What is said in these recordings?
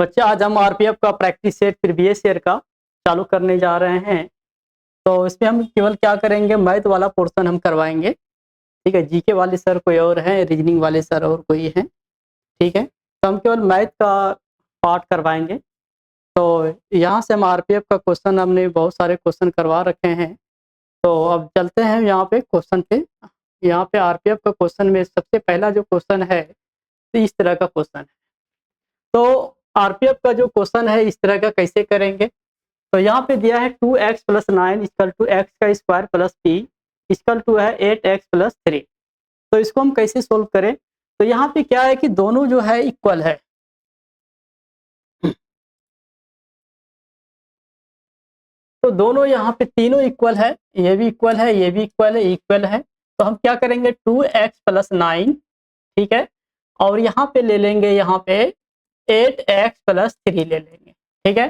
बच्चे आज हम आरपीएफ का प्रैक्टिस सेट प्रीवियस ईयर का चालू करने जा रहे हैं। तो इसमें हम केवल क्या करेंगे, मैथ वाला पोर्शन हम करवाएंगे। ठीक है, जीके वाले सर कोई और हैं, रीजनिंग वाले सर और कोई हैं। ठीक है, तो हम केवल मैथ का पार्ट करवाएंगे। तो यहाँ से हम आरपीएफ का क्वेश्चन हमने बहुत सारे क्वेश्चन करवा रखे हैं। तो अब चलते हैं यहाँ पे क्वेश्चन पे। यहाँ पे आरपीएफ का क्वेश्चन में सबसे पहला जो क्वेश्चन है तो इस तरह का क्वेश्चन है। तो आरपीएफ का जो क्वेश्चन है इस तरह का कैसे करेंगे, तो यहाँ पे दिया है 2x + 9 इक्वल टू एक्स का square plus p equal to है 8x + 3। तो इसको हम कैसे सोल्व करें, तो यहाँ पे क्या है कि दोनों जो है इक्वल है। तो दोनों यहाँ पे तीनों इक्वल है, ये भी इक्वल है, ये भी इक्वल है, इक्वल है। तो हम क्या करेंगे 2x + 9, ठीक है, और यहाँ पे ले लेंगे, यहाँ पे 8x + 3 ले लेंगे। ठीक है,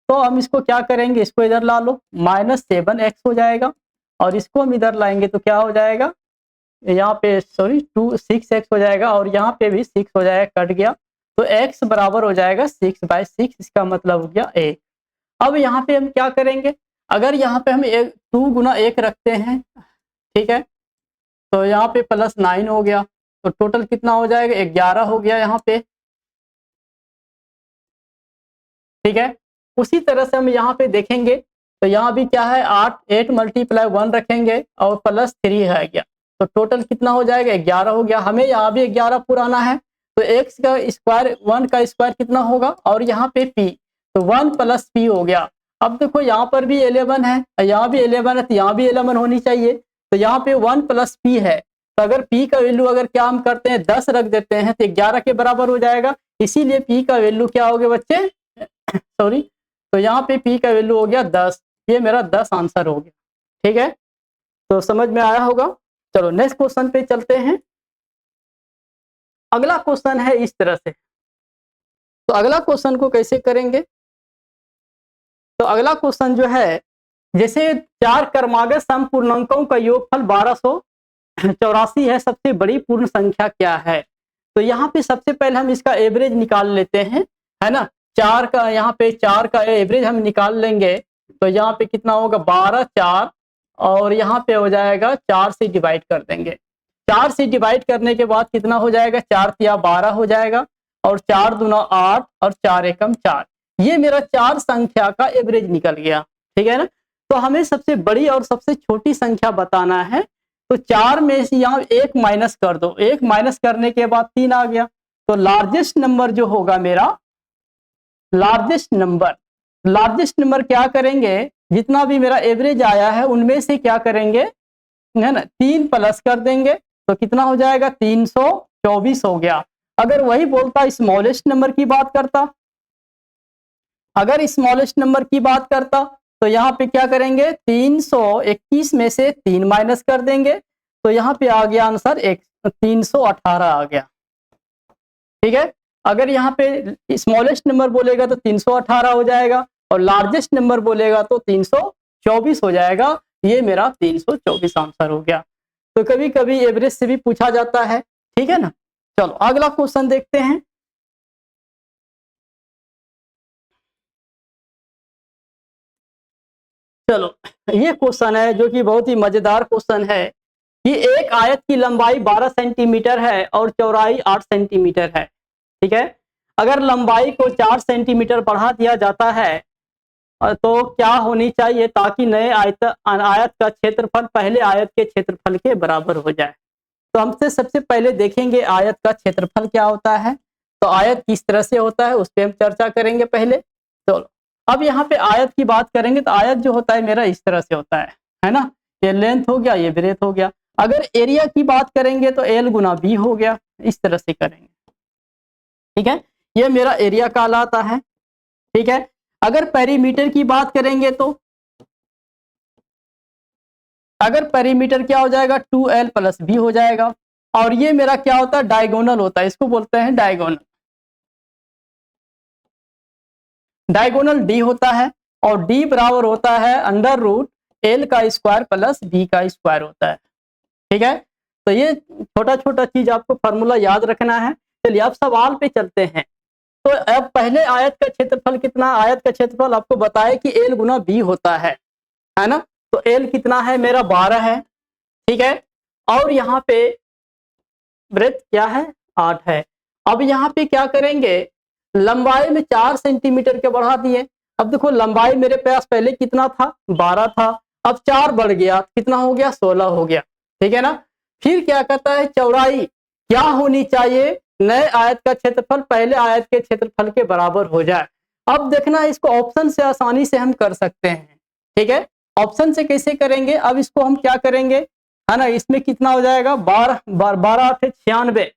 तो हम इसको क्या करेंगे, इसको इधर ला लो, -7x हो जाएगा, और इसको हम इधर लाएंगे तो क्या हो जाएगा, यहाँ पे सॉरी 6x हो जाएगा, और यहाँ पे भी 6 हो जाएगा, कट गया। तो x बराबर हो जाएगा 6/6, इसका मतलब हो गया 1। अब यहाँ पे हम क्या करेंगे, अगर यहाँ पे हम 2 × 1 रखते हैं, ठीक है, तो यहाँ पे +9 हो गया, तो टोटल कितना हो जाएगा, 11 हो गया यहाँ पे। ठीक है, उसी तरह से हम यहाँ पे देखेंगे तो यहाँ भी क्या है, 8 × 1 रखेंगे और +3 है गया, तो टोटल कितना हो जाएगा, 11 हो गया। हमें यहाँ भी 11 पुराना है, तो x का स्क्वायर 1 का स्क्वायर कितना होगा, और यहाँ पे p, तो 1 + p हो गया। अब देखो यहाँ पर भी 11 है, यहाँ भी 11 है, तो यहाँ भी 11 होनी चाहिए। तो यहाँ पे 1 + p है, तो अगर p का वैल्यू अगर क्या हम करते हैं 10 रख देते हैं तो 11 के बराबर हो जाएगा। इसीलिए p का वैल्यू क्या हो गया बच्चे, सॉरी, तो यहाँ पे p का वैल्यू हो गया 10। ये मेरा 10 आंसर हो गया। ठीक है, तो समझ में आया होगा। चलो नेक्स्ट क्वेश्चन पे चलते हैं। अगला क्वेश्चन है इस तरह से, तो अगला क्वेश्चन को कैसे करेंगे, तो अगला क्वेश्चन जो है, जैसे 4 क्रमागत समपूर्णांकों का योगफल 1284 है, सबसे बड़ी पूर्ण संख्या क्या है। तो यहाँ पे सबसे पहले हम इसका एवरेज निकाल लेते हैं, है ना। 4 का यहाँ पे 4 का एवरेज हम निकाल लेंगे, तो यहाँ पे कितना होगा 12 4, और यहाँ पे हो जाएगा 4 से डिवाइड कर देंगे। 4 से डिवाइड करने के बाद कितना हो जाएगा, 4 × 12 हो जाएगा, और 4 दूना 8, और 4 एकम 4। ये मेरा 4 संख्या का एवरेज निकल गया। ठीक है ना, तो हमें सबसे बड़ी और सबसे छोटी संख्या बताना है। तो 4 में से यहाँ 1 माइनस कर दो, 1 माइनस करने के बाद 3 आ गया। तो लार्जेस्ट नंबर जो होगा मेरा, लार्जेस्ट नंबर क्या करेंगे, जितना भी मेरा एवरेज आया है उनमें से क्या करेंगे, है ना, 3 प्लस कर देंगे, तो कितना हो जाएगा 324 हो गया। अगर वही बोलता स्मॉलेस्ट नंबर की बात करता, अगर स्मॉलेस्ट नंबर की बात करता, तो यहाँ पे क्या करेंगे, 321 में से 3 माइनस कर देंगे, तो यहाँ पे आ गया आंसर 318 आ गया। ठीक है, अगर यहाँ पे स्मॉलेस्ट नंबर बोलेगा तो 318 हो जाएगा, और लार्जेस्ट नंबर बोलेगा तो 324 हो जाएगा। ये मेरा 324 आंसर हो गया। तो कभी कभी एवरेज से भी पूछा जाता है। ठीक है ना, चलो अगला क्वेश्चन देखते हैं। चलो ये क्वेश्चन है जो कि बहुत ही मजेदार क्वेश्चन है कि एक आयत की लंबाई 12 सेंटीमीटर है और चौड़ाई 8 सेंटीमीटर है। ठीक है, अगर लंबाई को 4 सेंटीमीटर बढ़ा दिया जाता है तो क्या होनी चाहिए ताकि नए आयत का क्षेत्रफल पहले आयत के क्षेत्रफल के बराबर हो जाए। तो हमसे सबसे पहले देखेंगे आयत का क्षेत्रफल क्या होता है, तो आयत किस तरह से होता है उस पर हम चर्चा करेंगे पहले। चलो अब यहाँ पे आयत की बात करेंगे, तो आयत जो होता है मेरा इस तरह से होता है ना, ये लेंथ हो गया, ये ब्रेथ हो गया। अगर एरिया की बात करेंगे तो L × B हो गया, इस तरह से करेंगे। ठीक है, ये मेरा एरिया कहलाता है। ठीक है, अगर पेरीमीटर की बात करेंगे तो अगर पेरीमीटर क्या हो जाएगा 2L + B हो जाएगा, और ये मेरा क्या होता है डायगोनल होता है, इसको बोलते हैं डायगोनल। डायगोनल D होता है, और D बराबर होता है √L² + B का स्क्वायर होता है। ठीक है, तो ये छोटा छोटा चीज आपको फॉर्मूला याद रखना है। चलिए अब सवाल पे चलते हैं। तो अब पहले आयत का क्षेत्रफल कितना, आयत का क्षेत्रफल आपको बताया कि एल गुना बी होता है ना। तो एल कितना है मेरा 12 है, ठीक है। और यहाँ पे ब्रेथ क्या है 8 है। अब यहाँ पे क्या करेंगे, लंबाई में 4 सेंटीमीटर के बढ़ा दिए। अब देखो लंबाई मेरे पास पहले कितना था 12 था, अब 4 बढ़ गया, कितना हो गया 16 हो गया, ठीक है ना। फिर क्या कहता है चौड़ाई क्या होनी चाहिए, नए आयत का क्षेत्रफल पहले आयत के क्षेत्रफल के बराबर हो जाए। अब देखना इसको ऑप्शन से आसानी से हम कर सकते हैं, ठीक है। ऑप्शन से कैसे करेंगे, अब इसको हम क्या करेंगे, है ना, इसमें कितना हो जाएगा 12 12 8 96,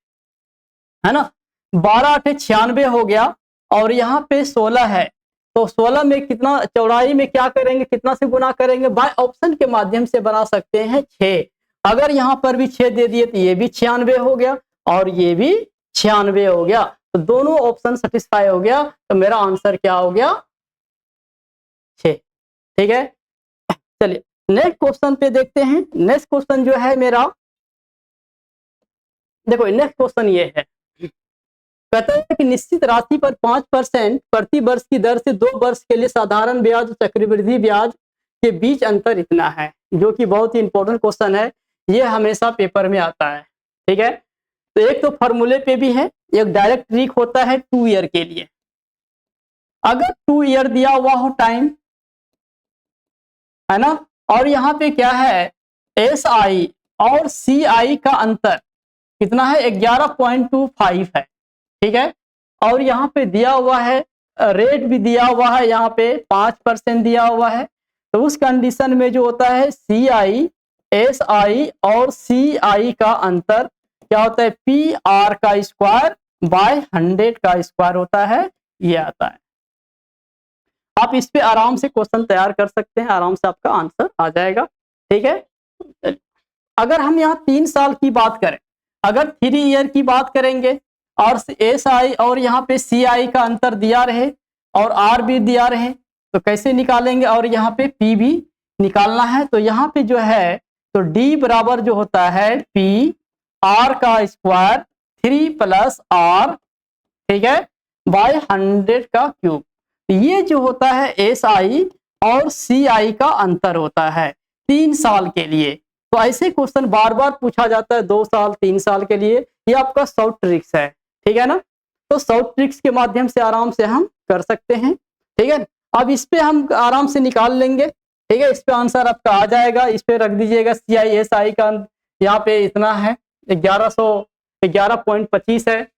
है ना, 12 8 96 हो गया। और यहाँ पे 16 है, तो 16 में कितना, चौड़ाई में क्या करेंगे, कितना से गुना करेंगे, बाय ऑप्शन के माध्यम से बना सकते हैं 6। अगर यहाँ पर भी 6 दे दिए तो ये भी 96 हो गया और ये भी 96 हो गया, तो दोनों ऑप्शन सेटिस्फाई हो गया। तो मेरा आंसर क्या हो गया 6, ठीक है। चलिए नेक्स्ट क्वेश्चन पे देखते हैं। नेक्स्ट क्वेश्चन जो है मेरा, देखो नेक्स्ट क्वेश्चन ये है, कहता है कि निश्चित राशि पर 5% प्रति वर्ष की दर से 2 वर्ष के लिए साधारण ब्याज और चक्रवृद्धि ब्याज के बीच अंतर इतना है, जो कि बहुत ही इंपॉर्टेंट क्वेश्चन है, ये हमेशा पेपर में आता है, ठीक है। तो एक तो फॉर्मूले पे भी है, एक डायरेक्ट ट्रिक होता है 2 ईयर के लिए। अगर 2 ईयर दिया हुआ हो टाइम, है ना, और यहाँ पे क्या है SI और CI का अंतर कितना है 11.25 है, ठीक है। और यहाँ पे दिया हुआ है रेट भी दिया हुआ है, यहाँ पे 5% दिया हुआ है। तो उस कंडीशन में जो होता है CI SI और CI का अंतर क्या होता है PR का स्क्वायर बाय 100 का स्क्वायर होता है, ये आता है। आप इस पे आराम से क्वेश्चन तैयार कर सकते हैं, आराम से आपका आंसर आ जाएगा, ठीक है। अगर हम यहाँ 3 साल की बात करें, अगर 3 ईयर की बात करेंगे और SI और यहाँ पे CI का अंतर दिया रहे और R भी दिया रहे, तो कैसे निकालेंगे, और यहाँ पे P भी निकालना है। तो यहाँ पे जो है तो D बराबर जो होता है PR का स्क्वायर 3 + R, ठीक है, बाय 100 का क्यूब। ये जो होता है SI और CI का अंतर होता है 3 साल के लिए। तो ऐसे क्वेश्चन बार बार पूछा जाता है 2 साल 3 साल के लिए, ये आपका शॉर्ट ट्रिक्स है, ठीक है ना। तो शॉर्ट ट्रिक्स के माध्यम से आराम से हम कर सकते हैं, ठीक है। अब इस पे हम आराम से निकाल लेंगे, ठीक है, इस पे आंसर आपका आ जाएगा। इस पे रख दीजिएगा CI SI का यहाँ पे इतना है 1125 है।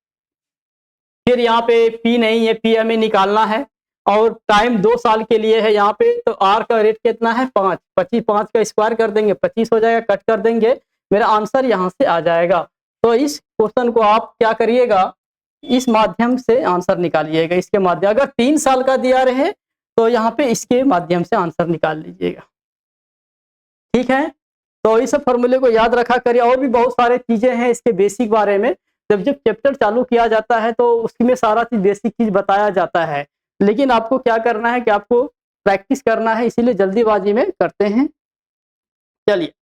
फिर यहाँ पे P नहीं है, P हमें निकालना है और टाइम 2 साल के लिए है यहाँ पे। तो R का रेट कितना है 5, 25 5 का स्क्वायर कर देंगे 25 हो जाएगा, कट कर देंगे, मेरा आंसर यहाँ से आ जाएगा। तो इस क्वेश्चन को आप क्या करिएगा, इस माध्यम से आंसर निकालिएगा, इसके माध्यम, अगर 3 साल का दिया रहे तो यहाँ पे इसके माध्यम से आंसर निकाल लीजिएगा, ठीक है। तो इस फॉर्मूले को याद रखा करिए। और भी बहुत सारे चीजें हैं इसके बेसिक बारे में, जब चैप्टर चालू किया जाता है तो उसमें सारा चीज बेसिक चीज बताया जाता है, लेकिन आपको क्या करना है कि आपको प्रैक्टिस करना है, इसीलिए जल्दीबाजी में करते हैं। चलिए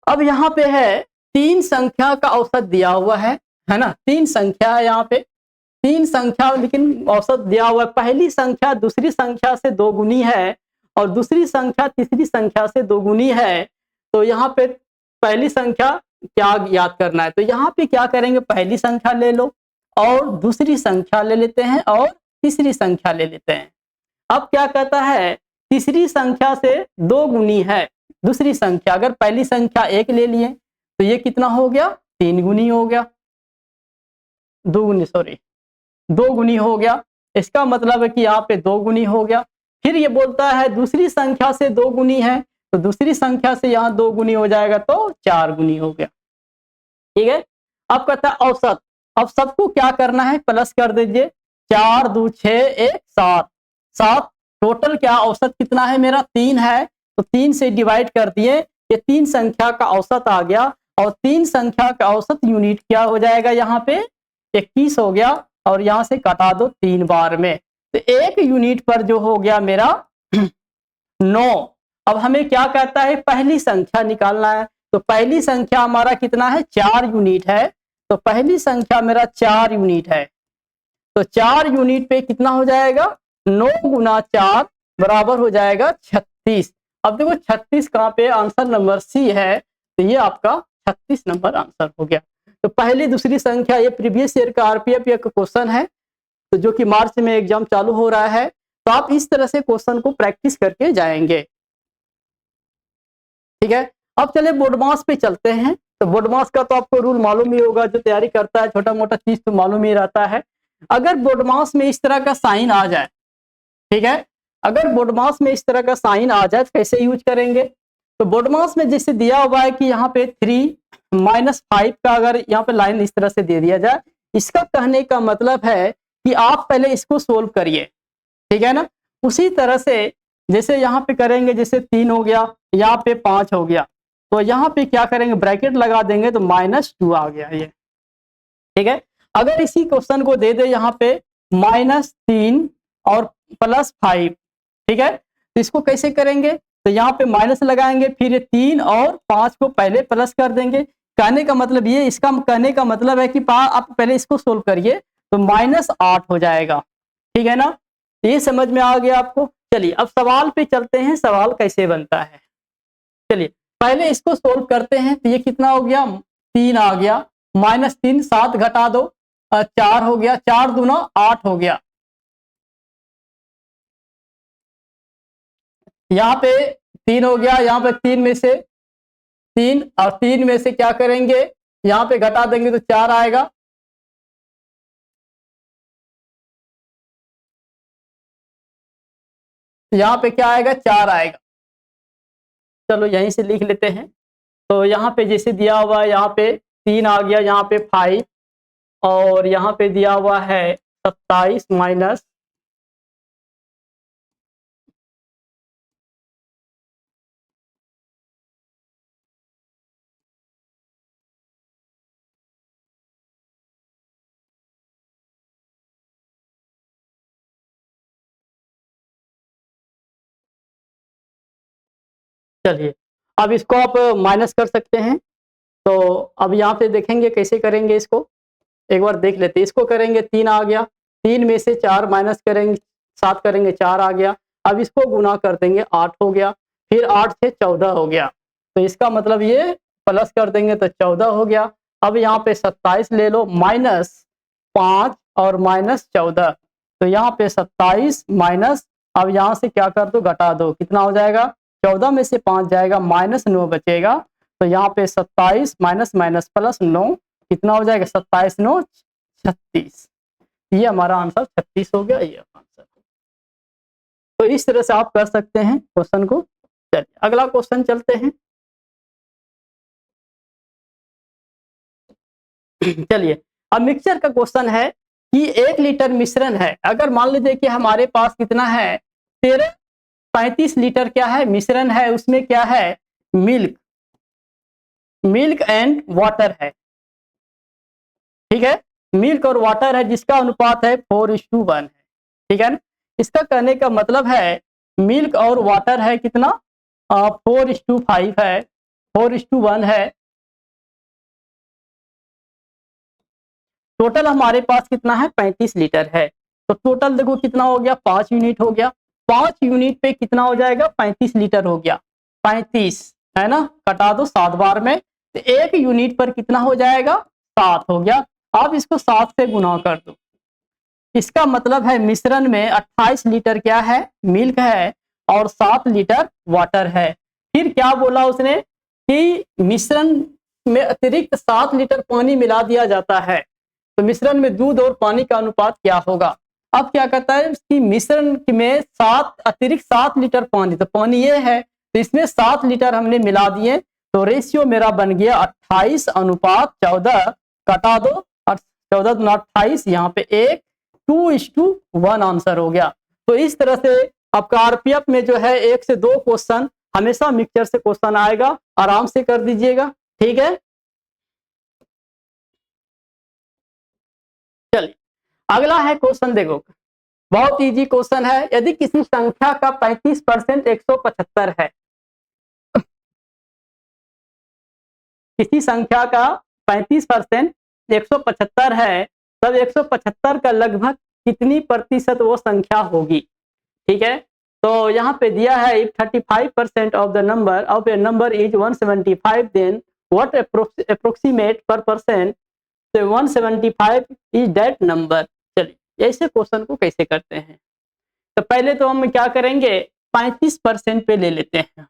अब यहाँ पे है 3 संख्या का औसत दिया हुआ है ना, 3 संख्या है यहाँ पे, 3 संख्या लेकिन औसत दिया हुआ है। पहली संख्या दूसरी संख्या से 2 गुनी है और दूसरी संख्या तीसरी संख्या से 2 गुनी है। तो यहाँ पे पहली संख्या क्या याद करना है, तो यहाँ पे क्या करेंगे, पहली संख्या ले लो और दूसरी संख्या ले लेते हैं और तीसरी संख्या ले लेते हैं। अब क्या कहता है तीसरी संख्या से 2 गुनी है दूसरी संख्या, अगर पहली संख्या 1 ले लिए तो ये कितना हो गया 3 गुनी हो गया, 2 गुनी हो गया। इसका मतलब है कि यहाँ पे 2 गुनी हो गया। फिर ये बोलता है दूसरी संख्या से 2 गुनी है, तो दूसरी संख्या से यहाँ 2 गुनी हो जाएगा तो 4 गुनी हो गया, ठीक है। अब कहता है औसत, अब सबको क्या करना है प्लस कर दीजिए, 4 2 6 1 7 7, टोटल क्या औसत कितना है मेरा 3 है, तो 3 से डिवाइड कर दिए, ये 3 संख्या का औसत आ गया। और 3 संख्या का औसत यूनिट क्या हो जाएगा, यहाँ पे 21 हो गया और यहाँ से काटा दो 3 बार में, तो 1 यूनिट पर जो हो गया मेरा 9। अब हमें क्या कहता है पहली संख्या निकालना है, तो पहली संख्या हमारा कितना है 4 यूनिट है, तो पहली संख्या मेरा 4 यूनिट है। तो 4 यूनिट पे कितना हो जाएगा, 9 गुना 4 बराबर हो जाएगा 36। अब देखो 36 कहाँ पे, आंसर नंबर सी है, तो ये आपका 36 नंबर आंसर हो गया। तो पहली दूसरी संख्या, ये प्रीवियस ईयर का आरपीएफ का क्वेश्चन है, तो जो कि मार्च में एग्जाम चालू हो रहा है, तो आप इस तरह से क्वेश्चन को प्रैक्टिस करके जाएंगे। ठीक है, अब चले बोर्ड मास पे चलते हैं। तो बोर्ड मास का तो आपको रूल मालूम ही होगा, जो तैयारी करता है छोटा मोटा चीज तो मालूम ही रहता है। अगर बोर्ड मास में इस तरह का साइन आ जाए, ठीक है, अगर बोर्ड मास में इस तरह का साइन आ जाए तो कैसे यूज करेंगे। तो बोर्ड मास में जैसे दिया हुआ है कि यहाँ पे 3 -5 का अगर यहाँ पे लाइन इस तरह से दे दिया जाए, इसका कहने का मतलब है कि आप पहले इसको सोल्व करिए, ठीक है ना। उसी तरह से जैसे यहाँ पे करेंगे, जैसे 3 हो गया, यहाँ पे 5 हो गया, तो यहाँ पे क्या करेंगे, ब्रैकेट लगा देंगे तो -2 आ गया ये, ठीक है। अगर इसी क्वेश्चन को दे दे यहाँ पे -3 और +5, ठीक है, तो इसको कैसे करेंगे, तो यहाँ पे माइनस लगाएंगे, फिर ये 3 और 5 को पहले प्लस कर देंगे। कहने का मतलब ये, इसका कहने का मतलब है कि आप पहले इसको सोल्व करिए तो -8 हो जाएगा, ठीक है ना। ये समझ में आ गया आपको। चलिए अब सवाल पे चलते हैं, सवाल कैसे बनता है। चलिए पहले इसको सोल्व करते हैं। तो ये कितना हो गया, 3 आ गया, -3 7 घटा दो 4 हो गया, 4 दूना 8 हो गया। यहाँ पे 3 हो गया, यहाँ पे 3 में से 3 और 3 में से क्या करेंगे, यहाँ पे घटा देंगे तो 4 आएगा। यहाँ पे क्या आएगा, 4 आएगा। चलो यहीं से लिख लेते हैं। तो यहाँ पे जैसे दिया हुआ है, यहाँ पे 3 आ गया, यहाँ पे 5 और यहाँ पे दिया हुआ है 27 माइनस, चलिए अब इसको आप माइनस कर सकते हैं। तो अब यहाँ पे देखेंगे कैसे करेंगे इसको, एक बार देख लेते हैं। इसको करेंगे, 3 आ गया, 3 में से 4 माइनस करेंगे, 7 करेंगे, 4 आ गया। अब इसको गुना कर देंगे, 8 हो गया, फिर 8 से 14 हो गया। तो इसका मतलब ये प्लस कर देंगे तो 14 हो गया। अब यहाँ पे 27 ले लो, -5 और -14, तो यहाँ पे 27 माइनस, अब यहाँ से क्या कर दो, घटा दो, कितना हो जाएगा, 14 में से 5 जाएगा, -9 बचेगा। तो यहाँ पे 27 माइनस माइनस प्लस 9 कितना हो जाएगा, 27 9 36। ये हमारा आंसर 36 हो गया, ये आंसर। तो इस तरह से आप कर सकते हैं क्वेश्चन को। चलिए अगला क्वेश्चन चलते हैं। चलिए अब मिक्सचर का क्वेश्चन है कि 1 लीटर मिश्रण है। अगर मान लीजिए कि हमारे पास कितना है, 35 लीटर क्या है, मिश्रण है, उसमें क्या है, मिल्क एंड वाटर है, ठीक है, मिल्क और वाटर है, जिसका अनुपात है 4:1 है, ठीक है ना। इसका कहने का मतलब है मिल्क और वाटर है कितना, 4:5 है, 4:1 है। टोटल हमारे पास कितना है, 35 लीटर है। तो टोटल देखो कितना हो गया, 5 यूनिट हो गया। 5 यूनिट पे कितना हो जाएगा, 35 लीटर हो गया, 35 है ना, कटा दो 7 बार में, तो 1 यूनिट पर कितना हो जाएगा, 7 हो गया। अब इसको 7 से गुना कर दो। इसका मतलब है मिश्रण में 28 लीटर क्या है, मिल्क है, और 7 लीटर वाटर है। फिर क्या बोला उसने कि मिश्रण में अतिरिक्त 7 लीटर पानी मिला दिया जाता है, तो मिश्रण में दूध और पानी का अनुपात क्या होगा। अब क्या कहता है कि मिश्रण में 7 अतिरिक्त 7 लीटर पानी, तो पानी ये है, तो इसमें 7 लीटर हमने मिला दिए, तो रेशियो मेरा बन गया 28 अनुपात 14, कटा दो, 14 दूना 28, यहाँ पे 1 2:1 आंसर हो गया। तो इस तरह से आपका आरपीएफ में जो है 1 से 2 क्वेश्चन हमेशा मिक्सचर से क्वेश्चन आएगा, आराम से कर दीजिएगा, ठीक है। चलिए अगला है क्वेश्चन, देखो बहुत इजी क्वेश्चन है। यदि किसी संख्या का 35% 175 है, किसी संख्या का 35% 175 है, तब 175 का लगभग कितनी प्रतिशत वो संख्या होगी। ठीक है, तो यहाँ पे दिया है if 35% of the number of a number is 175 then what approximate per percent 175 is that number. चलिए ऐसे क्वेश्चन को कैसे करते हैं, तो पहले तो हम क्या करेंगे 35% पे ले लेते हैं।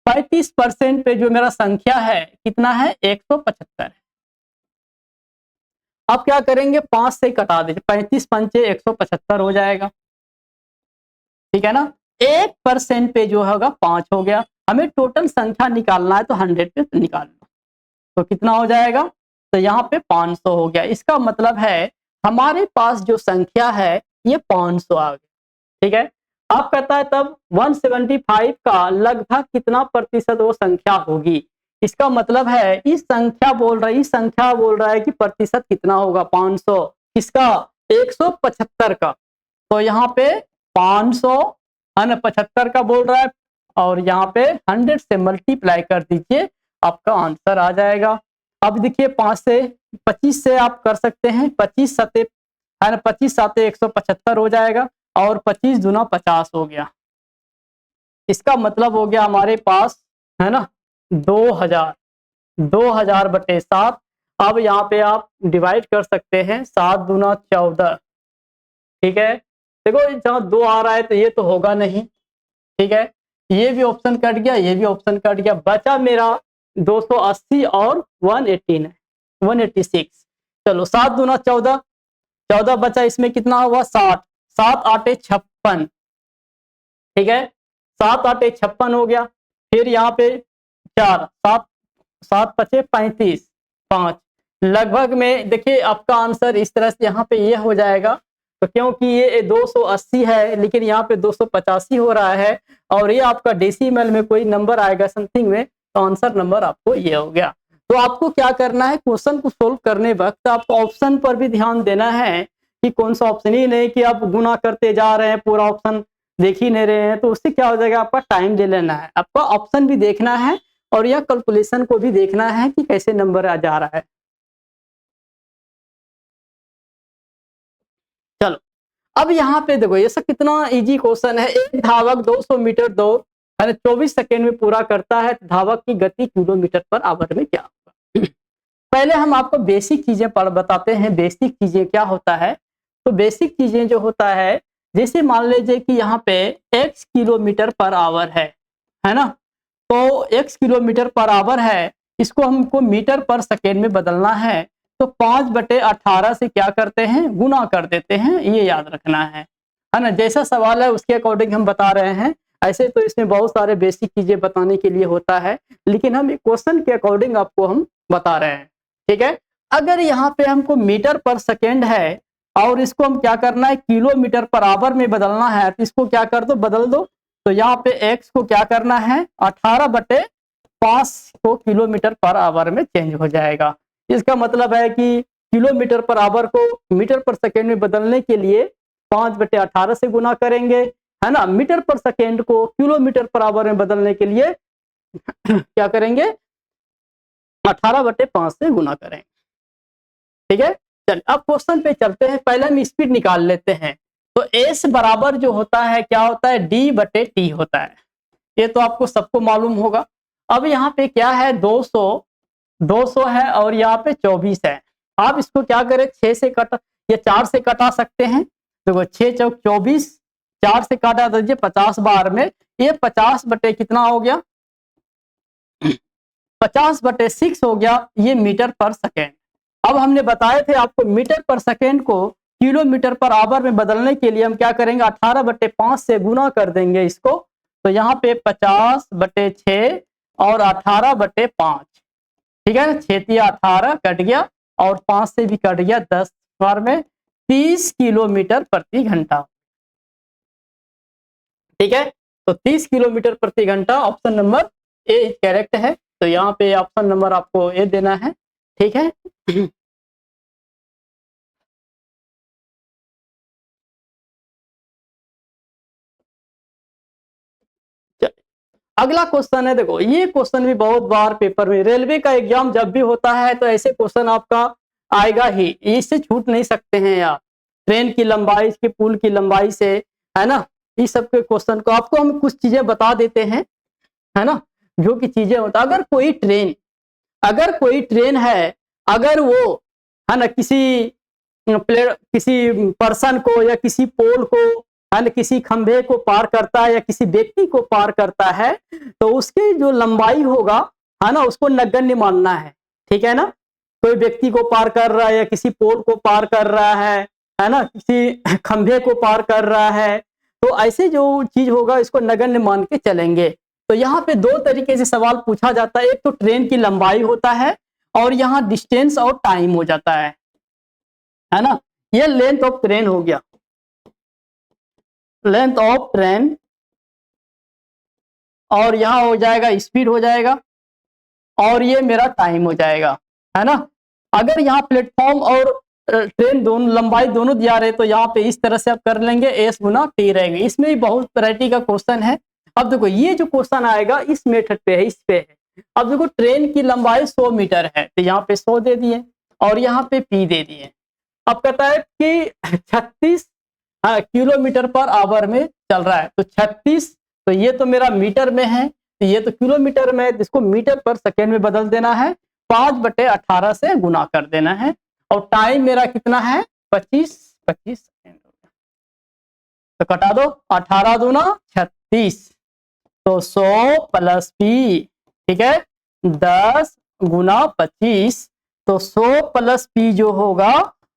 35% पे जो मेरा संख्या है कितना है 175 है। अब क्या करेंगे 5 से कटा दीजिए, 35 पंचे 175 हो जाएगा। ठीक है ना, 1% पे जो होगा 5 हो गया। हमें टोटल संख्या निकालना है तो 100 पे निकाल लो, तो कितना हो जाएगा, तो यहाँ पे 500 हो गया। इसका मतलब है हमारे पास जो संख्या है ये 500 आ गया। ठीक है, अब कहता है तब 175 का लगभग कितना प्रतिशत वो संख्या होगी। इसका मतलब है इस संख्या बोल रहा है कि प्रतिशत कितना होगा 500 किसका 175 का। तो यहाँ पे 500 है ना 75 का बोल रहा है और यहाँ पे 100 से मल्टीप्लाई कर दीजिए, आपका आंसर आ जाएगा। अब देखिए 5 से 25 से आप कर सकते हैं, 25 सते है ना 25 साते 175 हो जाएगा और 25 दूना 50 हो गया। इसका मतलब हो गया हमारे पास है ना 2000 बटे 7। अब यहाँ पे आप डिवाइड कर सकते हैं, 7 दूना 14। ठीक है, देखो जहाँ 2 आ रहा है तो ये तो होगा नहीं। ठीक है, ये भी ऑप्शन कट गया, ये भी ऑप्शन कट गया, बचा मेरा 280 और 118 186। चलो 7 दूना 14, 14 बचा, इसमें कितना हुआ 60, 7 आटे 56। ठीक है, 7 आटे 56 हो गया। फिर यहाँ पे 4 7 7 पचे 35 5 लगभग में देखिए आपका आंसर इस तरह से यहाँ पे ये हो जाएगा। तो क्योंकि ये 280 है लेकिन यहाँ पे 285 हो रहा है और ये आपका डेसिमल में कोई नंबर आएगा समथिंग में, तो आंसर नंबर आपको ये हो गया। तो आपको क्या करना है क्वेश्चन को सोल्व करने वक्त आपको ऑप्शन पर भी ध्यान देना है कि कौन सा ऑप्शन, ही नहीं कि आप गुना करते जा रहे हैं पूरा ऑप्शन देख ही नहीं रहे हैं, तो उससे क्या हो जाएगा आपका टाइम ले लेना है। आपका ऑप्शन भी देखना है और यह कैलकुलेशन को भी देखना है कि कैसे नंबर आ जा रहा है। चलो अब यहाँ पे देखो ये सब कितना इजी क्वेश्चन है। एक धावक 200 मीटर दौड़ 24 सेकेंड में पूरा करता है, धावक की गति किलोमीटर पर आवर में क्या होगा। पहले हम आपको बेसिक चीजें पढ़ बताते हैं, बेसिक चीजें क्या होता है। तो बेसिक चीजें जो होता है जैसे मान लीजिए कि यहाँ पे x किलोमीटर पर आवर है ना, तो x किलोमीटर पर आवर है, इसको हमको मीटर पर सेकेंड में बदलना है, तो 5/18 से क्या करते हैं गुना कर देते हैं, ये याद रखना है ना। जैसा सवाल है उसके अकॉर्डिंग हम बता रहे हैं, ऐसे तो इसमें बहुत सारे बेसिक चीजें बताने के लिए होता है, लेकिन हम क्वेश्चन के अकॉर्डिंग आपको हम बता रहे हैं। ठीक है, अगर यहाँ पे हमको मीटर पर सेकेंड है और इसको हम क्या करना है किलोमीटर पर आवर में बदलना है, तो इसको क्या कर दो बदल दो। तो यहाँ पे x को क्या करना है 18/5 को किलोमीटर पर आवर में चेंज हो जाएगा। इसका मतलब है कि किलोमीटर पर आवर को मीटर पर सेकेंड में बदलने के लिए 5/18 से गुना करेंगे, है ना। मीटर पर सेकेंड को किलोमीटर पर आवर में बदलने के लिए क्या करेंगे 18/5 से गुना करेंगे। ठीक है, चल अब क्वेश्चन पे चलते हैं। पहले हम स्पीड निकाल लेते हैं। तो एस बराबर जो होता है क्या होता है d/t होता है, ये तो आपको सबको मालूम होगा। अब यहाँ पे क्या है 200 है और यहाँ पे 24 है। आप इसको क्या करें 6 से कटा या 4 से कटा सकते हैं। देखो 6 चौक 24, 4 से काटा दीजिए 50 बार में, ये 50 बटे कितना हो गया 50/6 हो गया, ये मीटर पर सेकेंड। अब हमने बताए थे आपको मीटर पर सेकेंड को किलोमीटर पर आवर में बदलने के लिए हम क्या करेंगे 18/5 से गुना कर देंगे इसको। तो यहाँ पे 50/6 और 18/5, ठीक है ना, 6 या 18 कट गया और 5 से भी कट गया, 10 बार में 30 किलोमीटर प्रति घंटा। ठीक है, तो 30 किलोमीटर प्रति घंटा ऑप्शन नंबर ए करेक्ट है। तो यहाँ पे ऑप्शन नंबर आपको ए देना है। ठीक है, अगला क्वेश्चन है। देखो ये क्वेश्चन भी बहुत बार पेपर में, रेलवे का एग्जाम जब भी होता है तो ऐसे क्वेश्चन आपका आएगा ही, इससे छूट नहीं सकते हैं आप। ट्रेन की लंबाई, इसके पुल की लंबाई से, है ना, इस सब के क्वेश्चन को आपको हम कुछ चीजें बता देते हैं, है ना, जो कि चीजें होता। अगर कोई ट्रेन है, अगर वो, है ना, किसी पर्सन को या किसी पोल को, है ना, किसी खंभे को पार करता है या किसी व्यक्ति को पार करता है, तो उसकी जो लंबाई होगा, है ना, उसको नगण्य मानना है। ठीक है ना, कोई व्यक्ति को पार कर रहा है या किसी पोल को पार कर रहा है ना, किसी खंभे को पार कर रहा है, तो ऐसे जो चीज होगा इसको नगण्य मान के चलेंगे। तो यहाँ पे दो तरीके से सवाल पूछा जाता है, एक तो ट्रेन की लंबाई होता है और यहाँ डिस्टेंस और टाइम हो जाता है ना। ये लेंथ ऑफ ट्रेन हो गया, लेंथ ऑफ ट्रेन, और यहाँ हो जाएगा स्पीड हो जाएगा, और ये मेरा टाइम हो जाएगा, है ना। अगर यहाँ प्लेटफॉर्म और ट्रेन दोनों लंबाई दोनों दिया रहे तो यहाँ पे इस तरह से आप कर लेंगे, एस गुना टी रहेंगे। इसमें भी बहुत वैरायटी का क्वेश्चन है। अब देखो ये जो क्वेश्चन आएगा इस मेथड पे है, इस पे है। अब देखो ट्रेन की लंबाई 100 मीटर है, तो यहाँ पे 100 दे दिए और यहाँ पे पी दे दिए। अब कहता है कि 36 किलोमीटर पर आवर में चल रहा है, तो 36, तो ये तो मेरा मीटर में है, तो ये तो किलोमीटर में है, इसको मीटर पर सेकेंड में बदल देना है, 5/18 से गुना कर देना है, और टाइम मेरा कितना है 25 सेकेंड। तो कटा दो, 18 दूना 36, तो 100 प्लस पी, ठीक है, 10 गुना 25, तो 100 प्लस पी जो होगा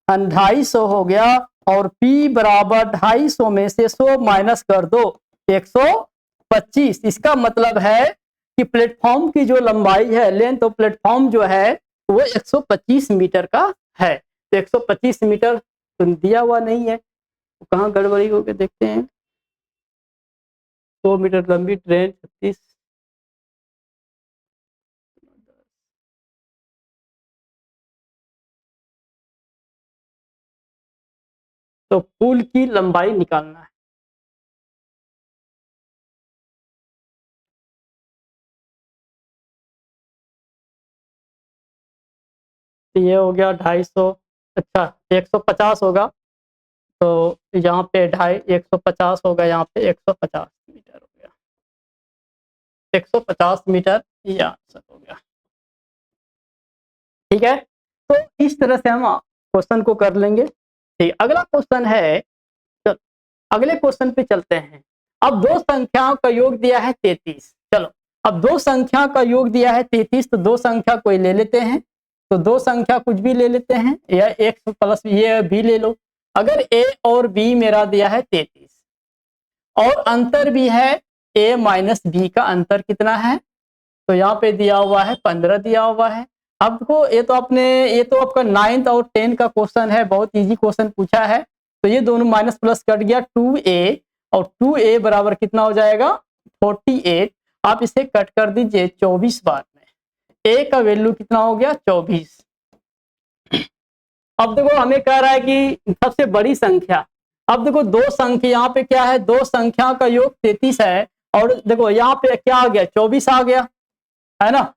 250 हो गया, और पी बराबर 250 में से 100 माइनस कर दो 125। इसका मतलब है कि प्लेटफॉर्म की जो लंबाई है, लेंथ ऑफ प्लेटफॉर्म जो है वो 125 मीटर का है। तो 125 मीटर तो दिया हुआ नहीं है, तो कहाँ गड़बड़ी हो के देखते हैं। 100 मीटर लंबी ट्रेन 36, तो पुल की लंबाई निकालना है। तो ये हो गया 250, अच्छा 150 होगा, तो यहाँ पे 150 होगा, यहाँ पे 150 मीटर हो गया, 150 मीटर ये आंसर हो गया। ठीक है, तो इस तरह से हम क्वेश्चन को कर लेंगे। ठीक, अगला क्वेश्चन है, तो अगले क्वेश्चन पे चलते हैं। अब दो संख्याओं का योग दिया है 33। चलो, अब दो संख्या का योग दिया है 33, तो दो संख्या कोई ले लेते हैं, तो दो संख्या कुछ भी ले लेते हैं, या x प्लस ये बी ले लो। अगर a और b मेरा दिया है 33 और अंतर भी है a माइनस बी का अंतर कितना है, तो यहाँ पे दिया हुआ है 15 दिया हुआ है। अब देखो ये तो आपका 9th और 10 का क्वेश्चन है, बहुत इजी क्वेश्चन पूछा है। तो ये दोनों माइनस प्लस कट गया, 2a, और 2a बराबर कितना हो जाएगा 48। आप इसे कट कर दीजिए 24 बार में, a का वैल्यू कितना हो गया 24। अब देखो हमें कह रहा है कि सबसे बड़ी संख्या, अब देखो दो संख्या, यहाँ पे क्या है, दो संख्या का योग 33 है, और देखो यहाँ पे क्या आ गया 24 आ गया, है ना।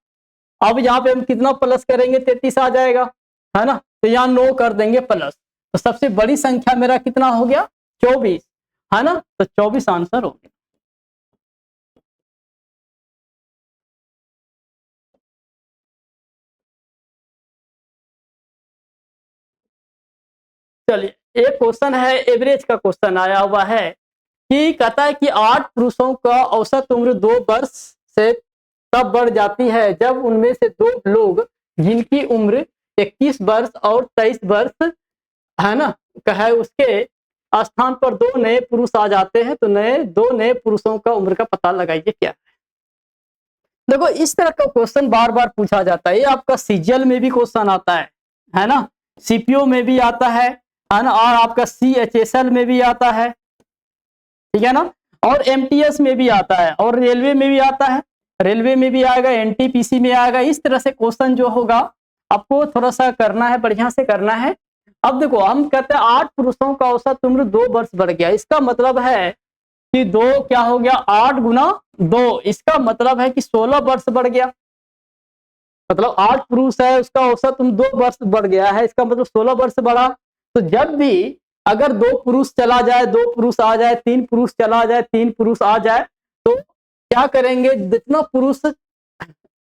अब यहाँ पे हम कितना प्लस करेंगे 33 आ जाएगा, है ना, तो यहाँ 9 कर देंगे प्लस, तो सबसे बड़ी संख्या मेरा कितना हो गया 24, है ना, तो 24 आंसर हो गया। चलिए एक क्वेश्चन है, एवरेज का क्वेश्चन आया हुआ है कि कहता है कि 8 पुरुषों का औसत उम्र 2 वर्ष से तब बढ़ जाती है जब उनमें से दो लोग जिनकी उम्र 21 वर्ष और 23 वर्ष, है ना, कहे उसके स्थान पर दो नए पुरुष आ जाते हैं, तो दो नए पुरुषों का उम्र का पता लगाइए क्या है। देखो इस तरह का क्वेश्चन बार बार पूछा जाता है, ये आपका सीजीएल में भी क्वेश्चन आता है ना, सीपीओ में भी आता है ना, और आपका सीएचएसएल में भी आता है, ठीक है ना, और एमटीएस में भी आता है, और रेलवे में भी आता है, रेलवे में भी आएगा, एनटीपीसी में आएगा। इस तरह से क्वेश्चन जो होगा आपको थोड़ा सा करना है, बढ़िया से करना है। अब देखो हम कहते हैं 8 पुरुषों का औसत उम्र 2 वर्ष बढ़ गया, इसका मतलब है कि 2 क्या हो गया 8 गुना 2, इसका मतलब है कि 16 वर्ष बढ़ गया, मतलब 8 पुरुष है, उसका औसत तुम 2 वर्ष बढ़ गया है, इसका मतलब 16 वर्ष बढ़ा। तो जब भी अगर 2 पुरुष चला जाए, 2 पुरुष आ जाए, 3 पुरुष चला जाए, 3 पुरुष आ जाए, तो क्या करेंगे, जितना पुरुष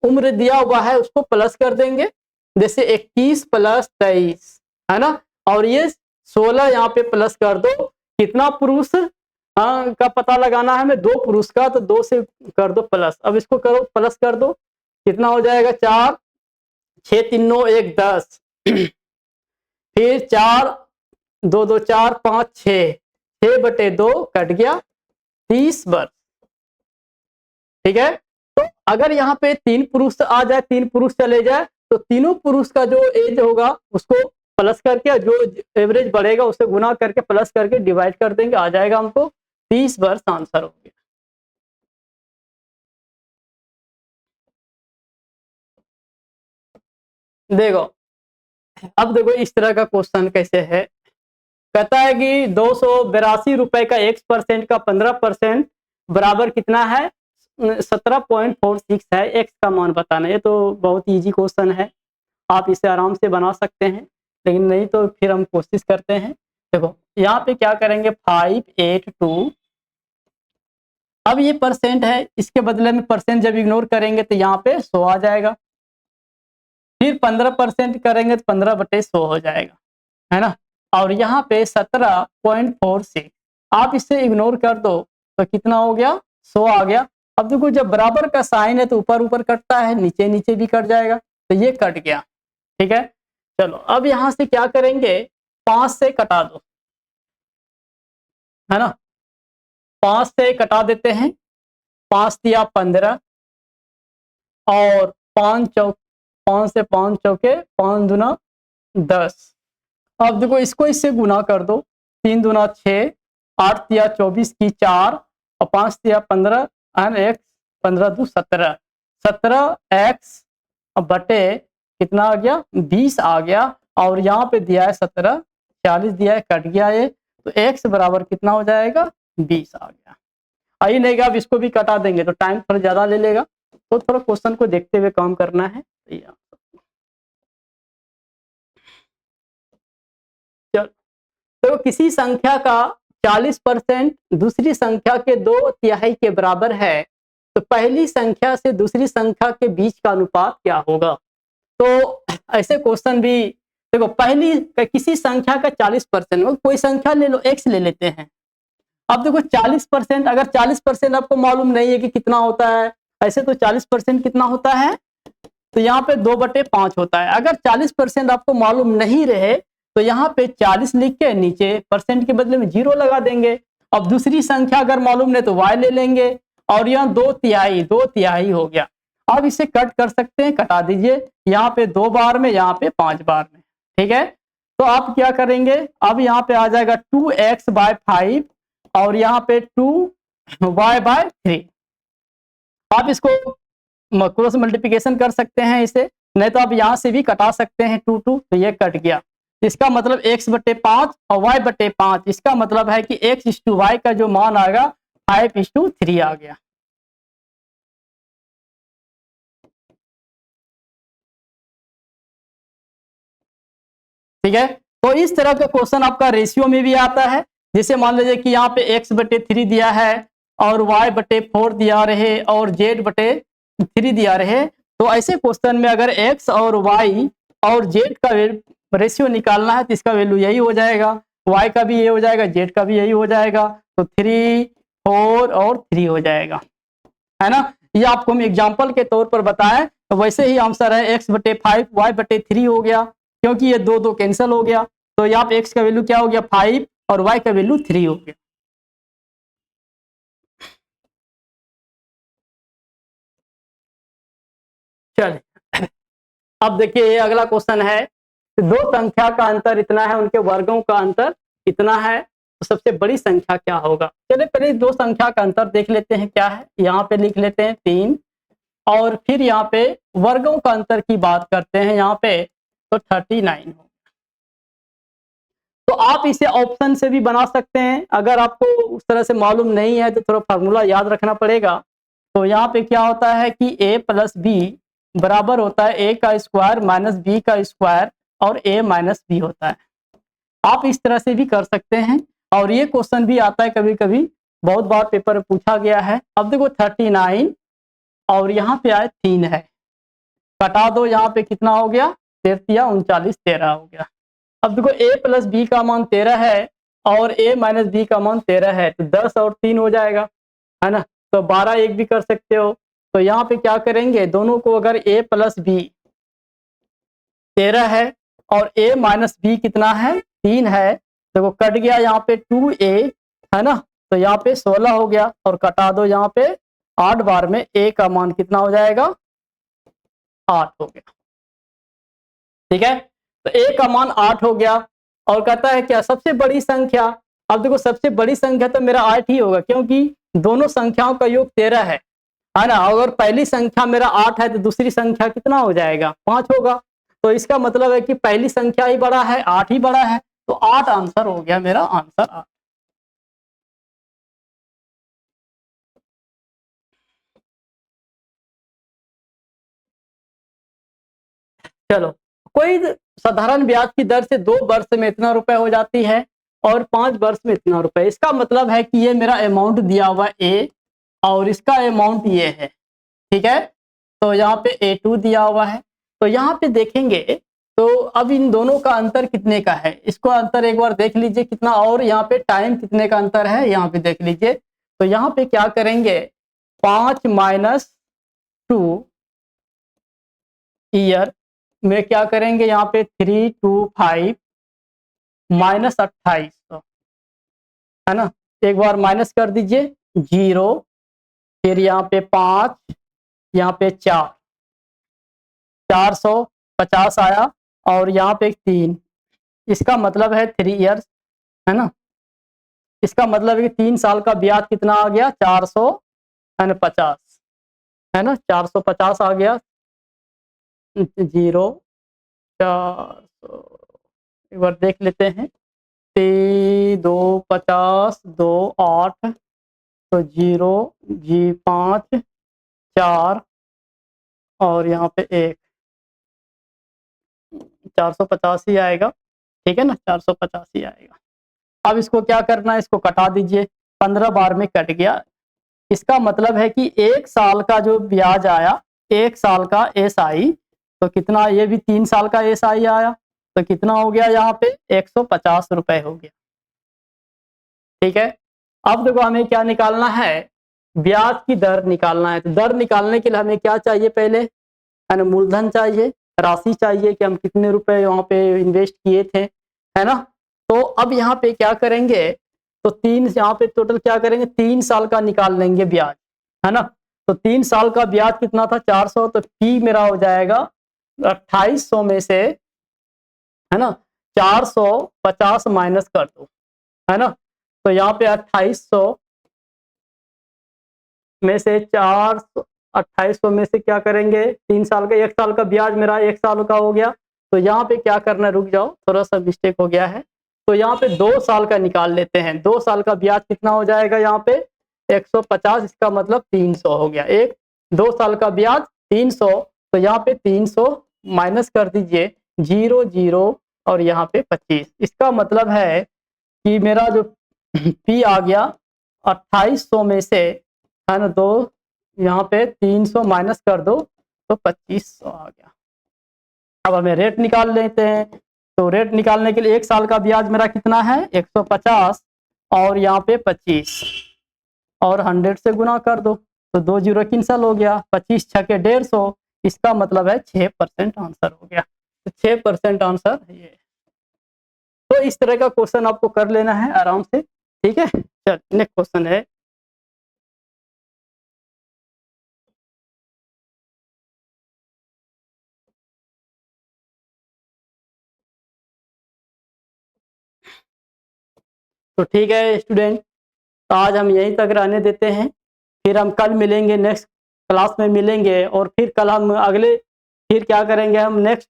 उम्र दिया हुआ है उसको प्लस कर देंगे। जैसे 21 प्लस 23 है ना, और ये 16 यहाँ पे प्लस कर दो। कितना पुरुष का पता लगाना है हमें, 2 पुरुष का, तो 2 से कर दो प्लस। अब इसको करो प्लस कर दो, कितना हो जाएगा, 4 6 3 9 1 10 फिर 4 2 2 4 5 6 बटे 2 कट गया, 30 वर्ष। ठीक है, तो अगर यहाँ पे 3 पुरुष आ जाए, 3 पुरुष चले जाए, तो तीनों पुरुष का जो एज होगा उसको प्लस करके, जो एवरेज बढ़ेगा उससे गुना करके प्लस करके डिवाइड कर देंगे, आ जाएगा हमको 30 वर्ष आंसर हो गया। देखो, अब देखो इस तरह का क्वेश्चन कैसे है। कहता है कि 282 रुपए का x% का 15% बराबर कितना है, 17.46 है। एक्स का मान बताना। ये तो बहुत इजी क्वेश्चन है, आप इसे आराम से बना सकते हैं, लेकिन नहीं तो फिर हम कोशिश करते हैं। देखो यहाँ पे क्या करेंगे, 582, अब ये परसेंट है, इसके बदले में परसेंट जब इग्नोर करेंगे तो यहाँ पे 100 आ जाएगा। फिर 15% करेंगे तो 15/100 हो जाएगा, है ना। और यहाँ पे 17.46, आप इससे इग्नोर कर दो तो कितना हो गया, 100 आ गया। अब देखो जब बराबर का साइन है तो ऊपर ऊपर कटता है, नीचे नीचे भी कट जाएगा, तो ये कट गया। ठीक है, चलो अब यहाँ से क्या करेंगे, 5 से कटा दो, है ना। 5 से कटा देते हैं, 5 दिया 15, और 5 से 5 चौके 5 दूना 10। अब देखो इसको इससे गुना कर दो, 3 दूना 6, 8 दिया 24 की 4, और 5 दिया 15 x, 15 दू 17, 17x बटे कितना आ गया, 20 आ गया। और यहाँ पे दिया है 17, 40 दिया है, कट गया ये, तो x बराबर कितना हो जाएगा, 20 आ गया। आई नहीं, अब इसको भी कटा देंगे तो टाइम थोड़ा ज्यादा ले लेगा, तो थोड़ा क्वेश्चन को देखते हुए काम करना है। तो किसी संख्या का 40% दूसरी संख्या के 2/3 के बराबर है, तो पहली संख्या से दूसरी संख्या के बीच का अनुपात क्या होगा। तो ऐसे क्वेश्चन भी देखो, पहली किसी संख्या का 40%, कोई संख्या ले लो, x ले लेते हैं। अब देखो 40%, अगर 40% आपको मालूम नहीं है कि कितना होता है, ऐसे तो 40% कितना होता है, तो यहाँ पे 2/5 होता है। अगर 40% आपको मालूम नहीं रहे तो यहाँ पे 40 लिख के नीचे परसेंट के बदले में 0 लगा देंगे। अब दूसरी संख्या अगर मालूम नहीं तो y ले लेंगे, और यहाँ 2/3 हो गया। अब इसे कट कर सकते हैं, कटा दीजिए, यहाँ पे 2 बार में, यहाँ पे 5 बार में। ठीक है, तो आप क्या करेंगे, अब यहाँ पे आ जाएगा 2x/5, और यहाँ पे 2y/3। आप इसको क्रॉस मल्टीप्लिकेशन कर सकते हैं इसे, नहीं तो आप यहाँ से भी कटा सकते हैं 2 2, तो ये कट गया। इसका मतलब x/5 और y/5, इसका मतलब है कि x/y का जो मान आएगा 5:3 आ गया। ठीक है, तो इस तरह का क्वेश्चन आपका रेशियो में भी आता है। जैसे मान लीजिए कि यहाँ पे x/3 दिया है, और y/4 दिया रहे, और z/3 दिया रहे, तो ऐसे क्वेश्चन में अगर x और y और z का रेशियो निकालना है तो इसका वैल्यू यही हो जाएगा, y का भी ये हो जाएगा, z का भी यही हो जाएगा, तो 3 4 और 3 हो जाएगा, है ना। ये आपको हम एग्जांपल के तौर पर बताएं, तो वैसे ही आंसर है x/5 y/3 हो गया, क्योंकि ये 2 2 कैंसिल हो गया, तो यहाँ पे x का वैल्यू क्या हो गया, 5, और y का वैल्यू 3 हो गया। चलिए अब देखिए, ये अगला क्वेश्चन है, दो संख्या का अंतर इतना है, उनके वर्गों का अंतर इतना है, तो सबसे बड़ी संख्या क्या होगा। चलिए पहले दो संख्या का अंतर देख लेते हैं क्या है। यहाँ पे लिख लेते हैं 3, और फिर यहाँ पे वर्गों का अंतर की बात करते हैं, यहाँ पे तो 39 हो। तो आप इसे ऑप्शन से भी बना सकते हैं, अगर आपको उस तरह से मालूम नहीं है तो थोड़ा फार्मूला याद रखना पड़ेगा। तो यहाँ पे क्या होता है कि a + b बराबर होता है ए का स्क्वायर माइनस बी का स्क्वायर और ए माइनस बी होता है। आप इस तरह से भी कर सकते हैं और ये क्वेश्चन भी आता है कभी कभी, बहुत बार पेपर में पूछा गया है। अब देखो 39 और यहाँ पे आए 3 है, कटा दो, यहाँ पे कितना हो गया 13 39 13 हो गया। अब देखो a प्लस बी का मान 13 है और a माइनस बी का मान 13 है, तो 10 और 3 हो जाएगा, है ना। तो 12 एक भी कर सकते हो। तो यहाँ पे क्या करेंगे, दोनों को अगर a प्लस बी 13 है और a माइनस बी कितना है 3 है, तो वो कट गया यहाँ पे 2a, है ना। तो यहाँ पे 16 हो गया और कटा दो, यहाँ पे 8 बार में a का मान कितना हो जाएगा 8 हो गया। ठीक है, तो a का मान 8 हो गया और कहता है क्या सबसे बड़ी संख्या। अब देखो सबसे बड़ी संख्या तो मेरा 8 ही होगा, क्योंकि दोनों संख्याओं का योग 13 है ना। अगर पहली संख्या मेरा 8 है तो दूसरी संख्या कितना हो जाएगा 5 होगा। तो इसका मतलब है कि पहली संख्या ही बड़ा है, 8 ही बड़ा है, तो 8 आंसर हो गया मेरा, आंसर 8। चलो, कोई साधारण ब्याज की दर से 2 वर्ष में इतना रुपए हो जाती है और 5 वर्ष में इतना रुपए। इसका मतलब है कि ये मेरा अमाउंट दिया हुआ ए और इसका अमाउंट ये है, ठीक है। तो यहाँ पे A2 दिया हुआ है, तो यहाँ पे देखेंगे तो अब इन दोनों का अंतर कितने का है, इसको अंतर एक बार देख लीजिए कितना, और यहाँ पे टाइम कितने का अंतर है यहाँ पे देख लीजिए। तो यहाँ पे क्या करेंगे 5 माइनस 2 ईयर में क्या करेंगे, यहाँ पे 325 माइनस 2800, है ना। एक बार माइनस कर दीजिए 0, फिर यहाँ पे 5, यहाँ पे 4, 450 आया और यहाँ पे 3, इसका मतलब है 3 ईयर्स, है ना। इसका मतलब है कि 3 साल का ब्याज कितना आ गया 450, है ना, 450 आ गया। 0 400 एक बार देख लेते हैं, 3 2 50 2 8, तो 0 जी 5 4 और यहाँ पे 1, 450 ही आएगा, ठीक है ना, 450 ही आएगा। अब इसको क्या करना है, इसको कटा दीजिए, 15 बार में कट गया। इसका मतलब है कि 1 साल का जो ब्याज आया, 1 साल का एसआई, तो कितना, ये भी 3 साल का एसआई आया, तो कितना हो गया यहाँ पे 150 रुपए हो गया। ठीक है, अब देखो हमें क्या निकालना है, ब्याज की दर निकालना है। तो दर निकालने के लिए हमें क्या चाहिए, पहले है ना मूलधन चाहिए, राशि चाहिए कि हम कितने रुपए वहां पे इन्वेस्ट किए थे, है ना। तो अब यहाँ पे क्या करेंगे, तो 3 यहाँ पे टोटल क्या करेंगे 3 साल का निकाल लेंगे ब्याज, है ना। तो 3 साल का ब्याज कितना था 400, तो पी मेरा हो जाएगा 2800 में से, है ना, 450 माइनस कर दो, है ना। तो यहाँ पे 2800 में से 2800 में से क्या करेंगे 3 साल का, 1 साल का ब्याज मेरा 1 साल का हो गया। तो यहाँ पे क्या करना, रुक जाओ थोड़ा सा मिस्टेक हो गया है, तो यहाँ पे 2 साल का निकाल लेते हैं। 2 साल का ब्याज कितना हो जाएगा यहाँ पे 150, इसका मतलब 300 हो गया। 2 साल का ब्याज 300, तो यहाँ पे 300 माइनस कर दीजिए 0 0 और यहाँ पे 25, इसका मतलब है कि मेरा जो पी आ गया 2800 में से, है ना, 2 यहाँ पे 300 माइनस कर दो तो 2500 आ गया। अब हमें रेट निकाल लेते हैं, तो रेट निकालने के लिए 1 साल का ब्याज मेरा कितना है 150 और यहाँ पे 25 और 100 से गुना कर दो, तो 2 जीरो कैंसिल हो गया, 25 छके 150, इसका मतलब है 6% आंसर हो गया। तो 6% आंसर ये। तो इस तरह का क्वेश्चन आपको कर लेना है आराम से, ठीक है। चल नेक्स्ट क्वेश्चन है, तो ठीक है स्टूडेंट, तो आज हम यहीं तक रहने देते हैं, फिर हम कल मिलेंगे, नेक्स्ट क्लास में मिलेंगे और फिर कल हम अगले, फिर क्या करेंगे, हम नेक्स्ट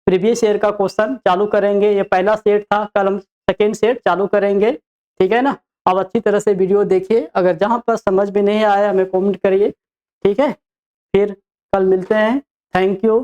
प्रीवियस ईयर का क्वेश्चन चालू करेंगे। ये पहला सेट था, कल हम सेकेंड सेट चालू करेंगे, ठीक है ना। अब अच्छी तरह से वीडियो देखिए, अगर जहाँ पर समझ में नहीं आया हमें कमेंट करिए, ठीक है। फिर कल मिलते हैं। Thank you.